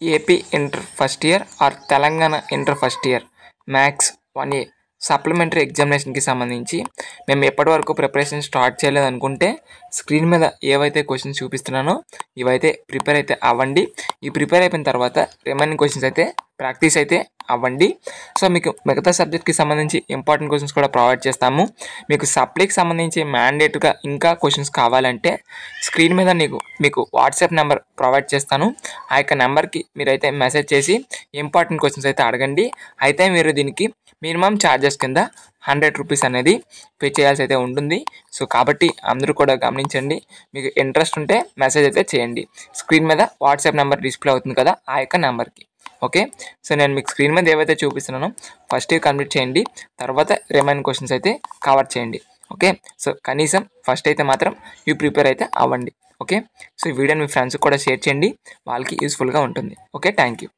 AP inter first year or Telangana inter first year maths 1A supplementary ఎగ్జామినేషన్కి సంబంధించి మేము ఎప్పటివరకు preparation start చేయలేదు అనుకుంటే స్క్రీన్ మీద ఏవైతే క్వశ్చన్స్ చూపిస్తున్నానో ఇవైతే ప్రిపేర్ అయితే అవ్వండి. ఈ ప్రిపేర్ అయిపోయిన తర్వాత రిమైనింగ్ క్వశ్చన్స్ అయితే ప్రాక్టీస్ అయితే అవ్వండి. సో మీకు మిగతా సబ్జెక్ట్కి సంబంధించి ఇంపార్టెంట్ క్వశ్చన్స్ కూడా ప్రొవైడ్ చేస్తాము. మీకు సప్లీకి సంబంధించి మ్యాండేట్గా ఇంకా క్వశ్చన్స్ కావాలంటే స్క్రీన్ మీద మీకు వాట్సాప్ నెంబర్ ప్రొవైడ్ చేస్తాను. ఆ యొక్క నెంబర్కి మీరైతే మెసేజ్ చేసి ఇంపార్టెంట్ క్వశ్చన్స్ అయితే అడగండి. అయితే మీరు దీనికి మినిమం ఛార్జెస్ కింద 100 రూపీస్ అనేది పే చేయాల్సి అయితే ఉంటుంది. సో కాబట్టి అందరూ కూడా గమనించండి. మీకు ఇంట్రెస్ట్ ఉంటే మెసేజ్ అయితే చేయండి. స్క్రీన్ మీద వాట్సాప్ నెంబర్ డిస్ప్లే అవుతుంది కదా, ఆ యొక్క నెంబర్కి. ఓకే, సో నేను మీకు స్క్రీన్ మీద ఏవైతే చూపిస్తున్నానో ఫస్ట్ ఇయర్ కంప్లీట్ చేయండి, తర్వాత రిమైనింగ్ క్వశ్చన్స్ అయితే కవర్ చేయండి. ఓకే, సో కనీసం ఫస్ట్ అయితే మాత్రం ఇవి ప్రిపేర్ అయితే అవ్వండి. ఓకే, సో ఈ వీడియోని మీ ఫ్రెండ్స్కి కూడా షేర్ చేయండి, వాళ్ళకి యూస్ఫుల్గా ఉంటుంది. Okay, thank you.